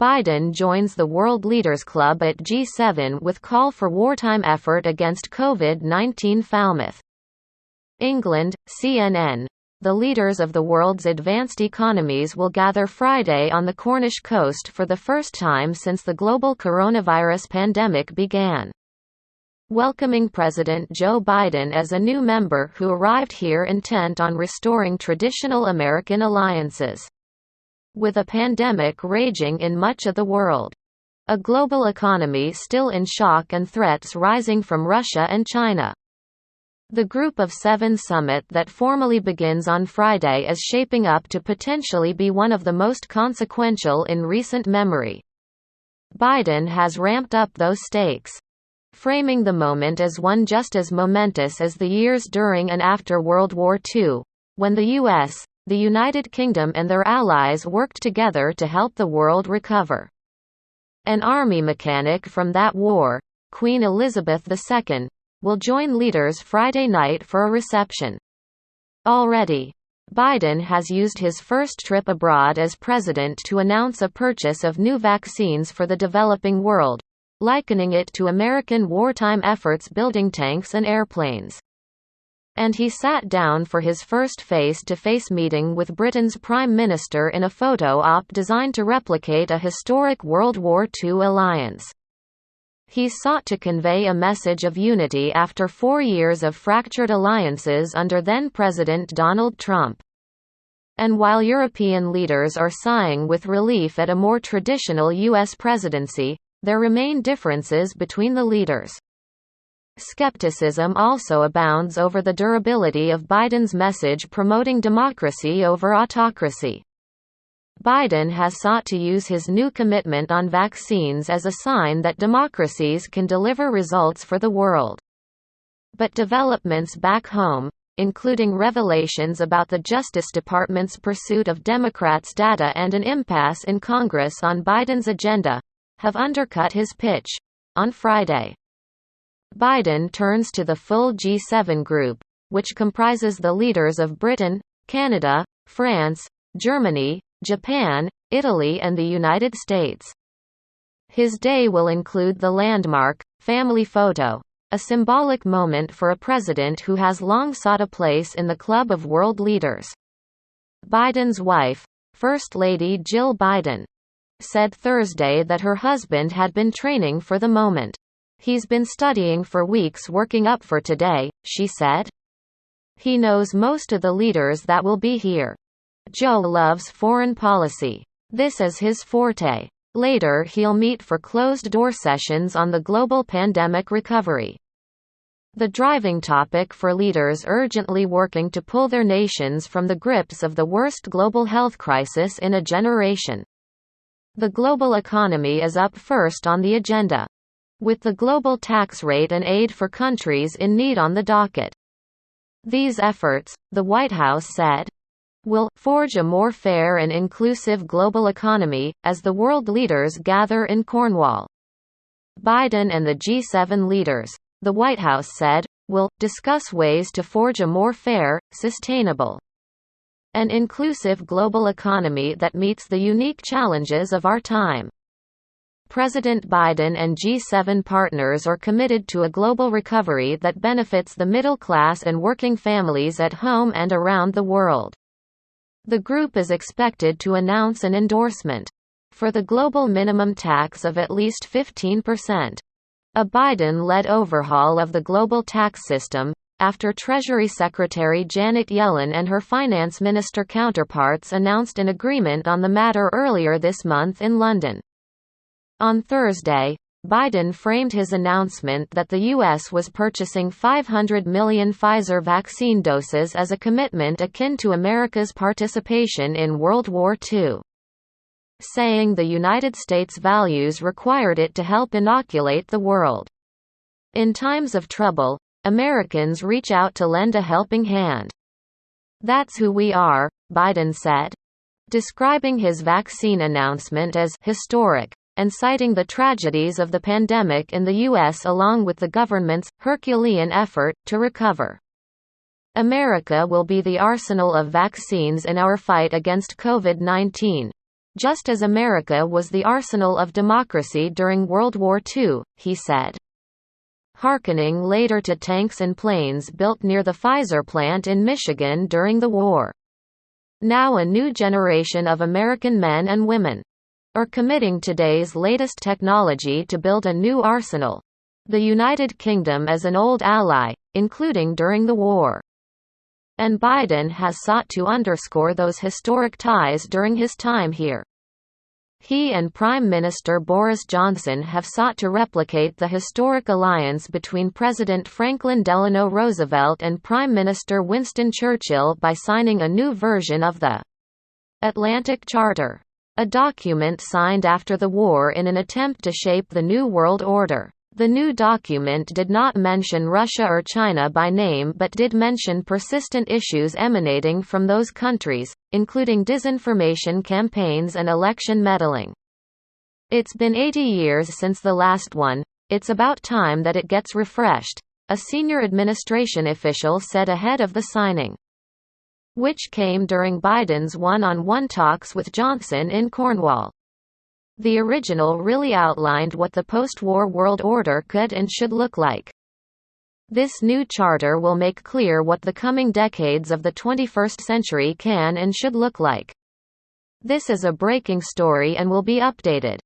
Biden joins the World Leaders Club at G7 with call for wartime effort against COVID-19. Falmouth, England, CNN. The leaders of the world's advanced economies will gather Friday on the Cornish coast for the first time since the global coronavirus pandemic began, welcoming President Joe Biden as a new member who arrived here intent on restoring traditional American alliances. With a pandemic raging in much of the world, a global economy still in shock and threats rising from Russia and China, the Group of Seven summit that formally begins on Friday is shaping up to potentially be one of the most consequential in recent memory. Biden has ramped up those stakes, framing the moment as one just as momentous as the years during and after World War II, when the U.S., the United Kingdom and their allies worked together to help the world recover. An army mechanic from that war, Queen Elizabeth II, will join leaders Friday night for a reception. Already, Biden has used his first trip abroad as president to announce a purchase of new vaccines for the developing world, likening it to American wartime efforts building tanks and airplanes. And he sat down for his first face-to-face meeting with Britain's Prime Minister in a photo op designed to replicate a historic World War II alliance. He sought to convey a message of unity after 4 years of fractured alliances under then-President Donald Trump. And while European leaders are sighing with relief at a more traditional U.S. presidency, there remain differences between the leaders. Skepticism also abounds over the durability of Biden's message promoting democracy over autocracy. Biden has sought to use his new commitment on vaccines as a sign that democracies can deliver results for the world. But developments back home, including revelations about the Justice Department's pursuit of Democrats' data and an impasse in Congress on Biden's agenda, have undercut his pitch. On Friday, Biden turns to the full G7 group, which comprises the leaders of Britain, Canada, France, Germany, Japan, Italy and the United States. His day will include the landmark, family photo, a symbolic moment for a president who has long sought a place in the club of world leaders. Biden's wife, First Lady Jill Biden, said Thursday that her husband had been training for the moment. "He's been studying for weeks working up for today," she said. "He knows most of the leaders that will be here. Joe loves foreign policy. This is his forte. Later he'll meet for closed-door sessions on the global pandemic recovery." The driving topic for leaders urgently working to pull their nations from the grips of the worst global health crisis in a generation. The global economy is up first on the agenda, with the global tax rate and aid for countries in need on the docket. These efforts, the White House said, will forge a more fair and inclusive global economy, as the world leaders gather in Cornwall. Biden and the G7 leaders, the White House said, will discuss ways to forge a more fair, sustainable, and inclusive global economy that meets the unique challenges of our time. President Biden and G7 partners are committed to a global recovery that benefits the middle class and working families at home and around the world. The group is expected to announce an endorsement for the global minimum tax of at least 15%. A Biden-led overhaul of the global tax system, after Treasury Secretary Janet Yellen and her finance minister counterparts announced an agreement on the matter earlier this month in London. On Thursday, Biden framed his announcement that the U.S. was purchasing 500 million Pfizer vaccine doses as a commitment akin to America's participation in World War II, saying the United States' values required it to help inoculate the world. In times of trouble, Americans reach out to lend a helping hand. "That's who we are," Biden said, describing his vaccine announcement as historic, and citing the tragedies of the pandemic in the U.S. along with the government's Herculean effort to recover. "America will be the arsenal of vaccines in our fight against COVID-19," just as America was the arsenal of democracy during World War II, he said. Harkening later to tanks and planes built near the Pfizer plant in Michigan during the war. Now a new generation of American men and women are committing today's latest technology to build a new arsenal. The United Kingdom is an old ally, including during the war. And Biden has sought to underscore those historic ties during his time here. He and Prime Minister Boris Johnson have sought to replicate the historic alliance between President Franklin Delano Roosevelt and Prime Minister Winston Churchill by signing a new version of the Atlantic Charter, a document signed after the war in an attempt to shape the New World Order. The new document did not mention Russia or China by name but did mention persistent issues emanating from those countries, including disinformation campaigns and election meddling. It's been 80 years since the last one, it's about time that it gets refreshed, a senior administration official said ahead of the signing, which came during Biden's one-on-one talks with Johnson in Cornwall. The original really outlined what the post-war world order could and should look like. This new charter will make clear what the coming decades of the 21st century can and should look like. This is a breaking story and will be updated.